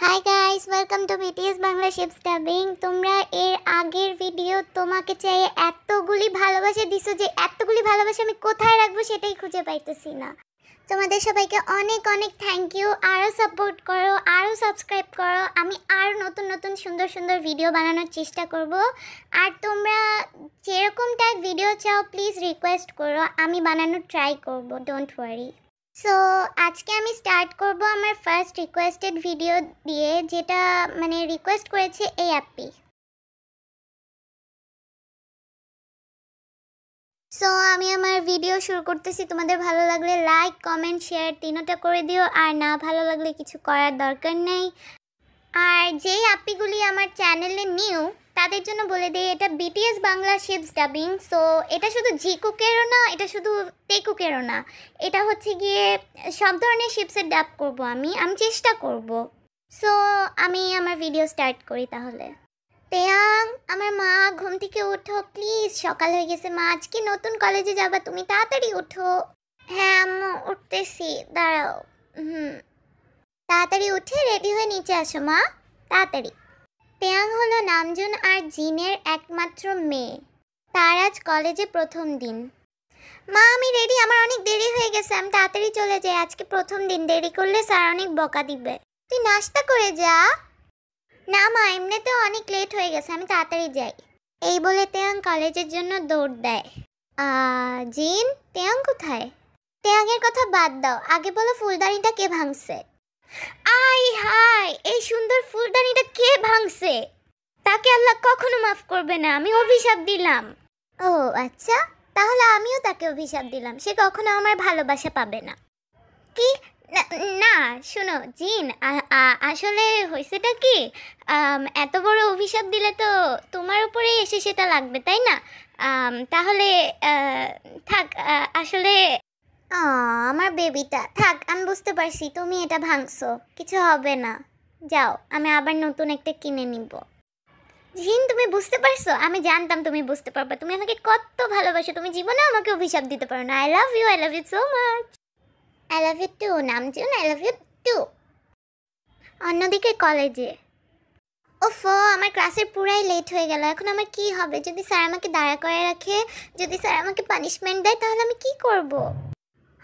Hi guys, welcome to BTS Bangla ships dubbing. তোমরা এর আগের ভিডিও তোমাকে চাই এতগুলি ভালোবাসা দিছো যে এতগুলি ভালোবাসা আমি কোথায় রাখবো সেটাই খুঁজে পাইতেছি না। তোমাদের সবাইকে অনেক অনেক থ্যাংক ইউ। আরও সাপোর্ট করো, আরও সাবস্ক্রাইব করো। আমি আরও নতুন নতুন সুন্দর সুন্দর ভিডিও বানানোর চেষ্টা করব। আর তোমরা যেরকম টাইপ ভিডিও চাও প্লিজ রিকোয়েস্ট করো, আমি বানানোর ট্রাই করব, ডোন্ট ওয়ারি। সো আজকে আমি স্টার্ট করব আমার ফার্স্ট রিকোয়েস্টেড ভিডিও দিয়ে, যেটা মানে রিকোয়েস্ট করেছে এই অ্যাপটি। সো আমি আমার ভিডিও শুরু করতেছি। তোমাদের ভালো লাগলে লাইক, কমেন্ট, শেয়ার তিনটা করে দিও। আর না ভালো লাগলে কিছু করার দরকার নেই। আর যেই অ্যাপগুলি আমার চ্যানেলে নিউ তাদের জন্য বলে দিই, এটা BTS Bangla ships dubbing. So এটা শুধু জি কুকেরও না, এটা শুধু তে কুকেরও না, এটা হচ্ছে গিয়ে সব ধরনের শিপসের ডাব করব আমি চেষ্টা করব। সো আমি আমার ভিডিও স্টার্ট করি তাহলে। তেয়াং, আমার মা ঘুম থেকে ওঠো প্লিজ, সকাল হয়ে গেছে মা, আজকে নতুন কলেজে যাবা তুমি, তাড়াতাড়ি ওঠো। হ্যাঁ আম্মু উঠতেছি, দাঁড়াও। তাড়াতাড়ি উঠে রেডি হয়ে নিচে আসো মা, তাড়াতাড়ি। তেয়াং হলো নামজুন আর জিনের একমাত্র মেয়ে। তার আজ কলেজে প্রথম দিন। মা আমি রেডি, আমার অনেক দেরি হয়ে গেছে, আমি তাড়াতাড়ি চলে যাই, আজকে প্রথম দিন, দেরি করলে স্যার অনেক বকা দিবে। তুই নাস্তা করে যা। না মা এমনিতেও অনেক লেট হয়ে গেছে, আমি তাড়াতাড়ি যাই। এই বলে তেয়াং কলেজের জন্য দৌড় দেয়। জিন, তেয়াং কোথায়? তেয়াংয়ের কথা বাদ দাও, আগে বলো ফুলদানিটা কে ভাঙছে? আই হাই, এই সুন্দর ফুলদানিটা কে ভাঙছে? তাকে আল্লাহ কখনো মাফ করবে না, আমি অভিশাপ দিলাম। ও আচ্ছা, তাহলে আমিও তাকে অভিশাপ দিলাম, সে কখনো আমার ভালোবাসা পাবে না। কি? না শোনো জিন, আসলে হয়েছেটা কি, এত বড় অভিশাপ দিলে তো তোমার উপরেই এসে সেটা লাগবে, তাই না? তাহলে থাক, আসলে আমার বেবিটা থাক, আমি বুঝতে পারছি তুমি এটা ভাঙছো, কিছু হবে না, যাও, আমি আবার নতুন একটা কিনে নিব। জিন তুমি বুঝতে পারছো, আমি জানতাম তুমি বুঝতে পারবে, তুমি আমাকে কত ভালোবাসো, তুমি জীবনে আমাকে অভিশাপ দিতে পারো না। I love you so much. I love you too Namjoon, I love you too. অন্যদিকে কলেজে, ওফো আমার ক্লাসের পুরাই লেট হয়ে গেল, এখন আমার কি হবে? যদি স্যার আমাকে দাঁড়া করে রাখে, যদি স্যার আমাকে পানিশমেন্ট দেয়, তাহলে আমি কি করব?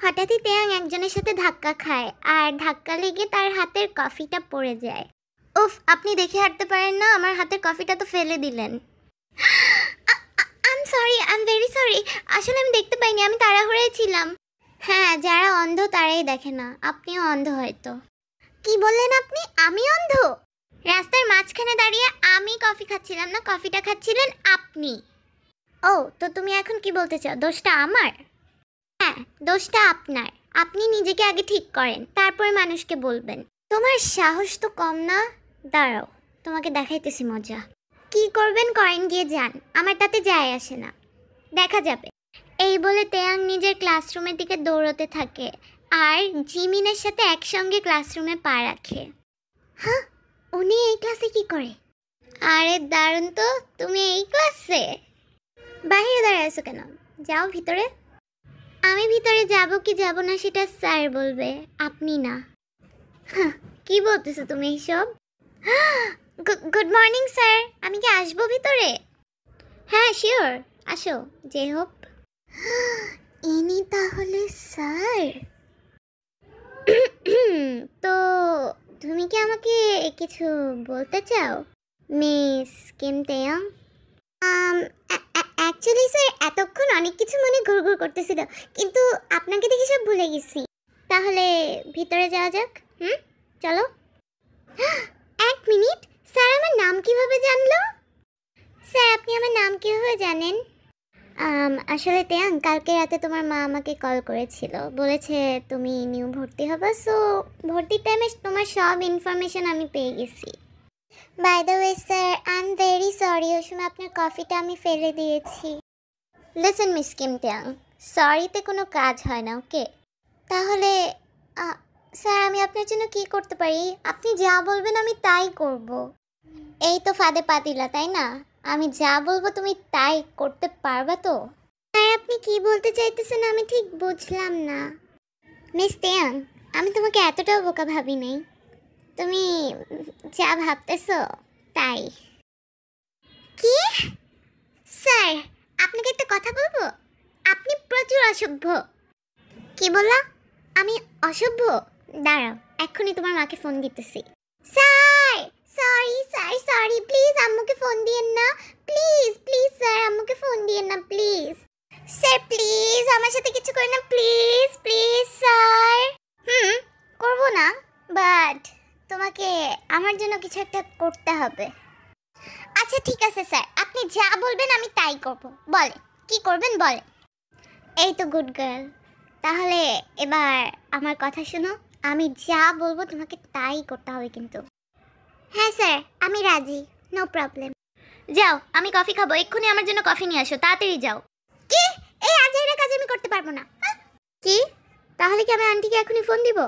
হঠাৎই তেয়াং একজনের সাথে ধাক্কা খায়, আর ধাক্কা লেগে তার হাতের কফিটা পড়ে যায়। উফ, আপনি দেখে হাঁটতে পারেন না, আমার হাতের কফিটা তো ফেলে দিলেন। I sorry, I am very sorry, আসলে আমি দেখতে পাইনি, আমি তাড়াহুড়োয় ছিলাম। হ্যাঁ, যারা অন্ধ তারাই দেখে না, আপনিও অন্ধ হয়তো। কি বললেন আপনি? আমি অন্ধ? রাস্তার মাঝখানে দাঁড়িয়ে আমি কফি খাচ্ছিলাম না, কফিটা খাচ্ছিলেন আপনি। ও, তো তুমি এখন কি বলতে চাও, দোষটা আমার? হ্যাঁ, দোষটা আপনার। আপনি নিজেকে আগে ঠিক করেন, তারপরে মানুষকে বলবেন। তোমার সাহস তো কম না। দাঁড়াও, তোমাকে দেখাইতেছি মজা। কি করবেন করেন, গিয়ে যান, আমার তাতে যায় আসে না, দেখা যাবে। এই বলে তেয়াং নিজের ক্লাসরুমের দিকে দৌড়তে থাকে, আর জিমিনের সাথে একসঙ্গে ক্লাসরুমে পা রাখে। হ্যাঁ, উনি এই ক্লাসে কি করে? আরে দারুণ তো, তুমি এই ক্লাসে? বাহিরে দাঁড়িয়ে আছো কেন, যাও ভিতরে। আমি ভিতরে যাব কি যাব না সেটা স্যার বলবে, আপনি না। কি বলতেছো তুমি এইসব? গুড মর্নিং স্যার, আমি কি আসবো ভিতরে? হ্যাঁ শিওর, আসো, যে হোক। ইনি তাহলে স্যার? তো তুমি কি আমাকে কিছু বলতে চাও মিস কিম তেয়াং? অ্যাকচুয়ালি স্যার এতক্ষণ অনেক কিছু মনে ঘুরঘুর করতেছিল, কিন্তু আপনাকে দেখে সব ভুলে গেছি। তাহলে ভিতরে যাওয়া যাক। চলো। এক মিনিট, স্যার আমার নাম কিভাবে জানলো? স্যার আপনি আমার নাম কিভাবে জানেন? আসলে তেয়াং, কালকে রাতে তোমার মা আমাকে কল করেছিল, বলেছে তুমি নিউ ভর্তি হবে, সো ভর্তির টাইমে তোমার সব ইনফরমেশন আমি পেয়ে গেছি। By the way sir, I am very sorry, ওই সময় আপনার কফিটা আমি ফেলে দিয়েছি। লিসেন মিস কিম তেয়াং, সরিতে কোনো কাজ হয় না, ওকে? তাহলে স্যার আমি আপনার জন্য কি করতে পারি? আপনি যা বলবেন আমি তাই করব। এই তো ফাঁদে পা দিলা, তাই না? আমি যা বলবো তুমি তাই করতে পারবা তো? স্যার আপনি কি বলতে চাইতেছেন আমি ঠিক বুঝলাম না। মিস তেয়াং, আমি তোমাকে এতটাও বোকা ভাবি নাই। তুমি যা ভাবতেছো তাই। কি স্যার, আপনাকে একটা কথা বলবো? আপনি প্রচুর অসভ্য। কি বললা? আমি অসভ্য? দাঁড়াও, এক্ষুনি তোমার মাকে ফোন দিতেছি। Sir sorry, sir sorry, please আম্মুকে ফোন দিয়েন না, প্লিজ প্লিজ স্যার, আম্মুকে ফোন দিয়েন না প্লিজ। স্যার প্লিজ আমার সাথে কিছু করেন না, প্লিজ প্লিজ স্যার। করবো না, বাট তোমাকে আমার জন্য কিছু একটা করতে হবে। আচ্ছা ঠিক আছে স্যার, আপনি যা বলবেন আমি তাই করব। বলে কি করবেন বলে। এই তো গুড গার্ল, তাহলে এবার আমার কথা শোনো, আমি যা বলবো তোমাকে তাই করতে হবে কিন্তু। হ্যাঁ স্যার, আমি রাজি, নো প্রবলেম। যাও, আমি কফি খাবো, এক্ষুনি আমার জন্য কফি নিয়ে আসো, তাড়াতাড়ি যাও। কি? এই আজেইরা কাজ আমি করতে পারবো না। কি? তাহলে কি আমি আন্টিকে এখনই ফোন দিব?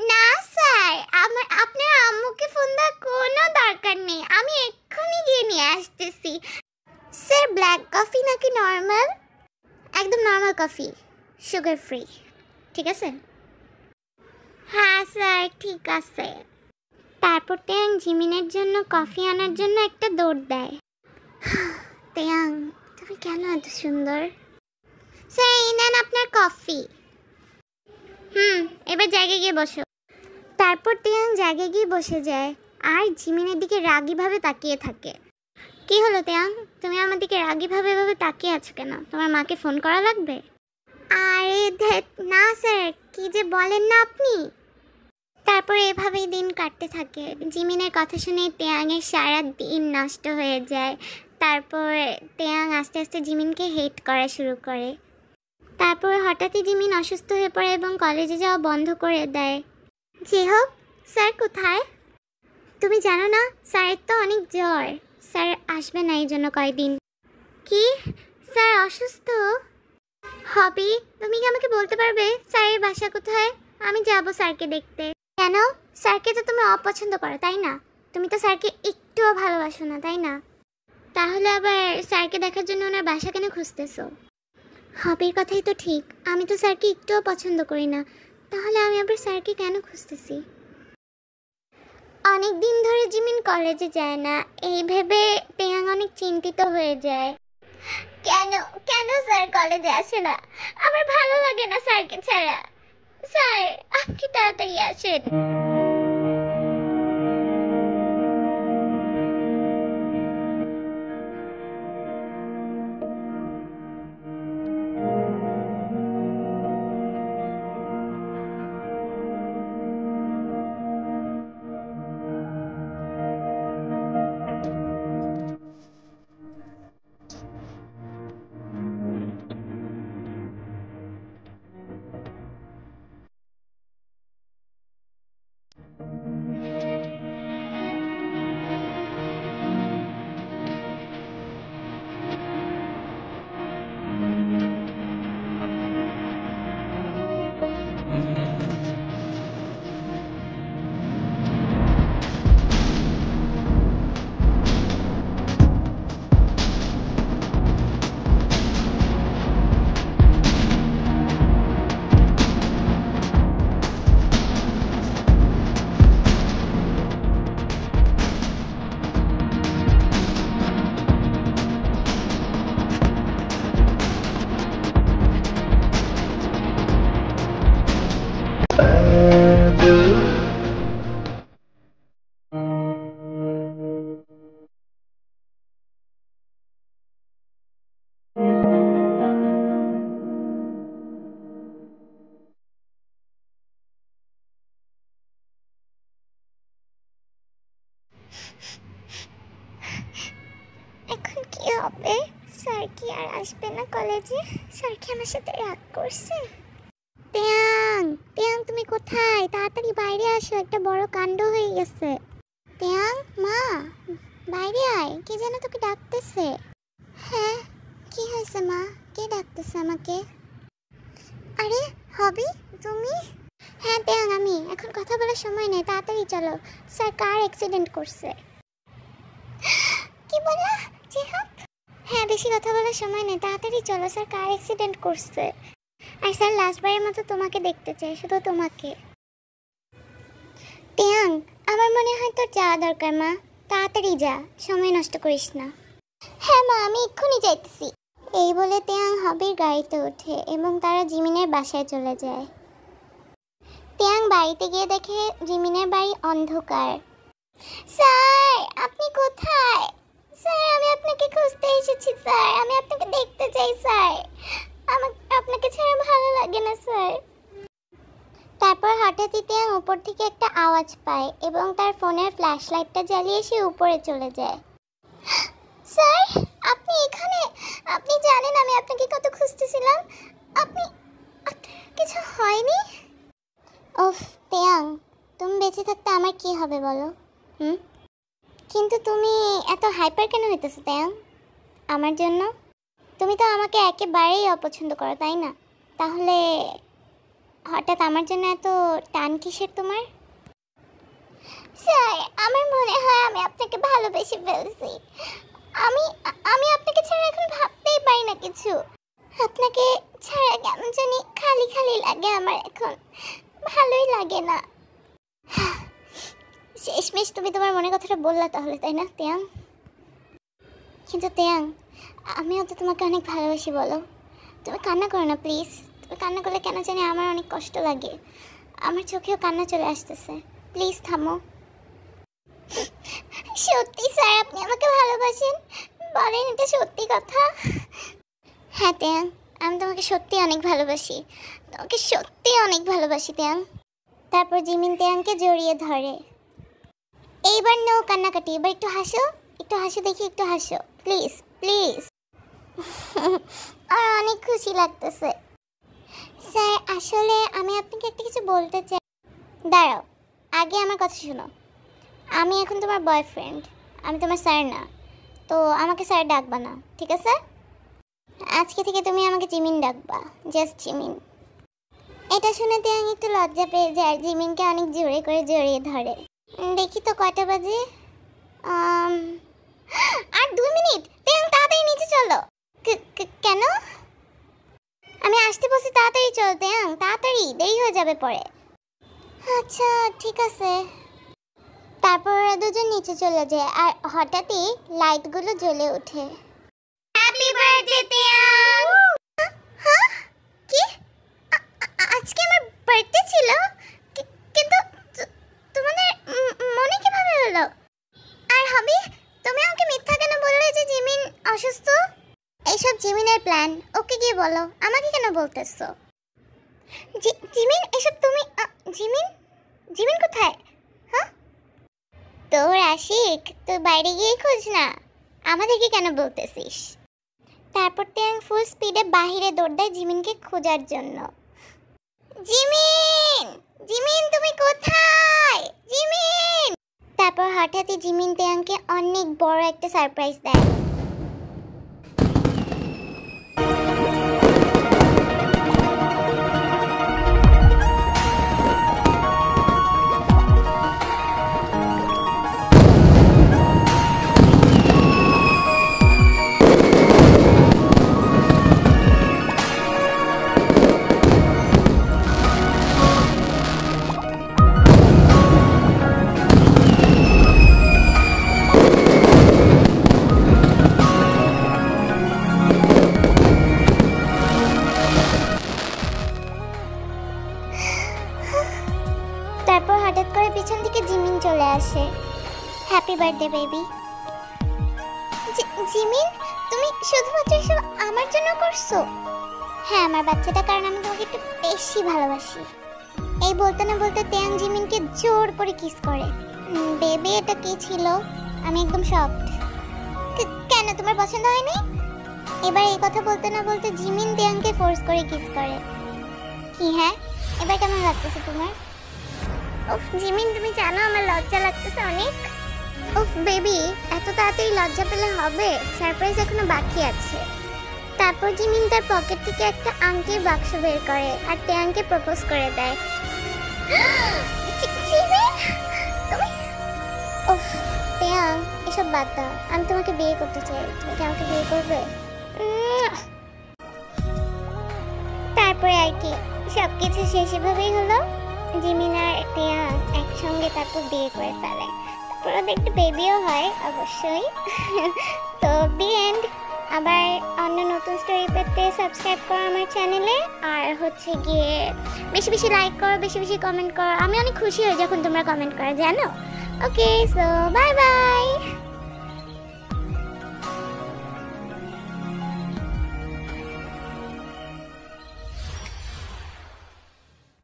না স্যার, আপনার আম্মুকে ফোন দেওয়ার কোনো দরকার নেই, আমি এক্ষুনি গিয়ে নিয়ে আসতেছি। স্যার ব্ল্যাক কফি নাকি নর্মাল? একদম নর্মাল কফি, সুগার ফ্রি, ঠিক আছে? হ্যাঁ স্যার ঠিক আছে। তারপর তেয়াং জিমিনের জন্য কফি আনার জন্য একটা দৌড় দেয়। তেয়াং তুমি কেন এত সুন্দর? স্যার এই নেন আপনার কফি। এবার জায়গায় গিয়ে বসো। তারপর তেয়াং জায়গায় গিয়ে বসে যায় আর জিমিনের দিকে রাগীভাবে তাকিয়ে থাকে। কি হলো তেয়াং, তুমি আমার দিকে রাগীভাবে এভাবে তাকিয়ে আছো কেন? তোমার মাকে ফোন করা লাগবে? আরে না স্যার, কি যে বলেন না আপনি। তারপরে এভাবেই দিন কাটতে থাকে। জিমিনের কথা শুনে তেয়াংয়ের সারা দিন নষ্ট হয়ে যায়। তারপর তেয়াং আস্তে আস্তে জিমিনকে হেট করা শুরু করে। তারপর হঠাৎই জিমিন অসুস্থ হয়ে পড়ে এবং কলেজে যাওয়া বন্ধ করে দেয়। জিহোক স্যার কোথায়? তুমি জানো না, স্যারের তো অনেক জ্বর, স্যার আসবে না এই জন্য কয়েকদিন। কি? স্যার অসুস্থ? হবি তুমি কি আমাকে বলতে পারবে স্যারের বাসা কোথায়? আমি যাব স্যারকে দেখতে। কেন? স্যারকে তো তুমি অপছন্দ করো তাই না? তুমি তো স্যারকে একটুও ভালোবাসো না তাই না? তাহলে আবার স্যারকে দেখার জন্য ওনার বাসা কেন খুঁজতেছো? হবির কথাই তো ঠিক, আমি তো স্যারকে একটুও পছন্দ করি না, তাহলে আমি আবার স্যারকে কেন খুঁজতেছি? অনেক দিন ধরে জিমিন কলেজে যায় না, এই ভেবে তেয়াং অনেক চিন্তিত হয়ে যায়। কেন কেন স্যার কলেজে আসে না? আমার ভালো লাগে না স্যারকে ছাড়া। স্যার আপনি তাড়াতাড়ি আসেন। এখন কি হবে? স্যার কি আর আসবে না কলেজে? স্যার কি আমার সাথে রাগ করছে? তেয়াং তেয়াং তুমি কোথায়? তাড়াতাড়ি বাইরে আসো, একটা বড় কাণ্ড হয়ে গেছে। তেয়াং মা বাইরে আয়, কে যেন তোকে ডাকতেছে। হ্যাঁ কি হয়েছে মা? কে ডাকতেছে আমাকে? আরে হবি তুমি? হ্যাঁ তেয়াং আমি, এখন কথা বলার সময় নেই, তাড়াতাড়ি চলো, স্যার কার অ্যাক্সিডেন্ট করছে। কি বললা জিহোক? হ্যাঁ বেশি কথা বলার সময় নেই, তাড়াতাড়ি চলো, স্যার কার অ্যাক্সিডেন্ট করছে। আর স্যার লাস্টবারের মতো তোমাকে দেখতে চাই, শুধু তোমাকে। টিয়াং, আমার মনে হয় তোর যাওয়া দরকার মা। তাড়াতাড়ি যা, সময় নষ্ট করিস না। হ্যাঁ মা, আমি এক্ষুনি যাইতেছি। এই বলে টিয়াং হবির গাড়িতে ওঠে এবং তারা জিমিনের বাসায় চলে যায়। টিয়াং বাড়িতে গিয়ে দেখে জিমিনের বাড়ি অন্ধকার। স্যার, আপনি কোথায়? স্যার, আমি আপনাকে খুঁজতে এসেছি স্যার। আমি আপনাকে দেখতে চাই স্যার। আমার আপনাকে ছাড়া ভালো লাগে না স্যার। তারপর হঠাৎই টিয়াং উপর থেকে একটা আওয়াজ পায় এবং তার ফোনের ফ্ল্যাশ লাইটটা জ্বালিয়ে সে উপরে চলে যায়। স্যার, আপনি এখানে? আপনি জানেন আমি আপনাকে কত খুঁজতেছিলাম। আপনি, কিছু হয়নি? ওফ টিয়াং, তুমি বেঁচে থাকতে আমার কি হবে বলো? কিন্তু তুমি এত হাইপার কেন হইতেছো টিয়াং আমার জন্য? তুমি তো আমাকে একেবারেই অপছন্দ করো, তাই না? তাহলে হঠাৎ আমার জন্য এত টান কিসের তোমার? স্যার, আমার মনে হয় আমি আপনাকে ভালোবেসে ফেলছি। আমি আমি আপনাকে ছাড়া এখন ভাবতেই পারি না কিছু। আপনাকে ছাড়া কেমন জানি খালি খালি লাগে আমার এখন, ভালোই লাগে না। শেষমেশ তুমি তোমার মনের কথাটা বললা তাহলে, তাই না টিয়াং? কিন্তু টিয়াং, আমিও তো তোমাকে অনেক ভালোবাসি বলো। তুমি কান্না করো না প্লিজ। তুমি কান্না করলে কেন জানি আমার অনেক কষ্ট লাগে। আমার চোখেও কান্না চলে আসতেছে। প্লিজ থামো। সত্যি স্যার, আপনি আমাকে ভালোবাসেন? বলেন, এটা সত্যি কথা? হ্যাঁ টিয়াং, আমি তোমাকে সত্যি অনেক ভালোবাসি। তোমাকে সত্যি অনেক ভালোবাসি টিয়াং। তারপর জিমিন টিয়াংকে জড়িয়ে ধরে। এইবার নো কান্নাকাটি, এবার একটু হাসো। একটু হাসো দেখি, একটু হাসো প্লিজ প্লিজ। আর অনেক খুশি লাগতেছে। স্যার, আসলে আমি আপনাকে একটা কিছু বলতে চাই। দাঁড়াও, আগে আমার কথা শোনো। আমি এখন তোমার বয়ফ্রেন্ড, আমি তোমার স্যার না। তো আমাকে স্যার ডাকবা না, ঠিক আছে? আজকে থেকে তুমি আমাকে জিমিন ডাকবা, জাস্ট জিমিন। এটা শুনে টিয়াং একটু লজ্জা পেয়ে যায়, জিমিনকে অনেক জোরে করে জড়িয়ে ধরে। দেখি তো কয়টা বাজে। আর 2 মিনিট। টিয়াং, তাড়াতাড়ি নিচে চলো। কেন? আমি আসতে বলছি, তাড়াতাড়ি চলো টিয়াং, তাড়াতাড়ি, দেরি হয়ে যাবে পরে। আচ্ছা ঠিক আছে। তারপর ওরা দুজন নিচে চলে যায় আর হঠাৎই লাইটগুলো জ্বলে ওঠে। হ্যাপি বার্থডে টিয়াং! হ্যাঁ? কি? আজকে আমার বার্থডে ছিল? কিন্তু তোমাদের মনে কিভাবে হলো? আর হবি, তুমি আমাকে মিথ্যা কেন বললে যে জিমিন অসুস্থ? এইসব জিমিনের প্ল্যান। ওকে গিয়ে বলো, আমাকে কেন বলতেছো? জিমিন, এসব তুমি? জিমিন? জিমিন কোথায়? হ্যাঁ? তোর আশিক, তুই বাইরে গিয়ে খোঁজ না, আমাদেরকে কেন বলতেছিস? তারপর টিয়াং ফুল স্পিডে বাহিরে দৌড় দেয় জিমিনকে খোঁজার জন্য। জিমিন! জিমিন, তুমি কোথায়? জিমিন! তারপর হঠাৎই জিমিন টিয়াংকে অনেক বড় একটা সারপ্রাইজ দেয়। তারপর হঠাৎ করে পিছন থেকে জিমিন চলে আসে। Happy birthday baby. জিমিন, তুমি শুধুমাত্র এসব আমার জন্য করছো? হ্যাঁ, আমার বাচ্চাটা, কারণ আমি তোমাকে একটু বেশি ভালোবাসি। এই বলতে না বলতে টিয়াং জিমিনকে জোর করে কিস করে। বেবি, এটা কি ছিল? আমি একদম শকড। কেন, তোমার পছন্দ হয়নি? এবার এই কথা বলতে না বলতে জিমিন টিয়াংকে ফোর্স করে কিস করে। কি হ্যাঁ, এবার কেমন লাগতেছে তোমার? উফ জিমিন, তুমি জানো আমার লজ্জা লাগতেছে অনেক। উফ বেবি, এত তাড়াতাড়ি লজ্জা পেলে হবে? সারপ্রাইজ এখনো বাকি আছে। তারপর জিমিন তার পকেট থেকে একটা আংটির বাক্স বের করে আর টিয়াংকে প্রপোজ করে দেয়। জিমিন, তুমি? উফ টিয়াং, এসব বাদ দাও। আমি তোমাকে বিয়ে করতে চাই। তুমি কি আমাকে বিয়ে করবে? তারপরে আর কি, সবকিছু শেষ এভাবেই হলো। জিমিন আর টিয়াং একসঙ্গে তারপর বিয়ে করে ফেলে, তারপর ওদের একটা বেবিও হয় অবশ্যই। তো দি এন্ড। আবার অন্য নতুন স্টোরি পেতে সাবস্ক্রাইব করো আমার চ্যানেলে, আর হচ্ছে গিয়ে বেশি বেশি লাইক করো, বেশি বেশি কমেন্ট করো। আমি অনেক খুশি হই যখন তোমরা কমেন্ট করো, জানো। ওকে, সো বাই বাই।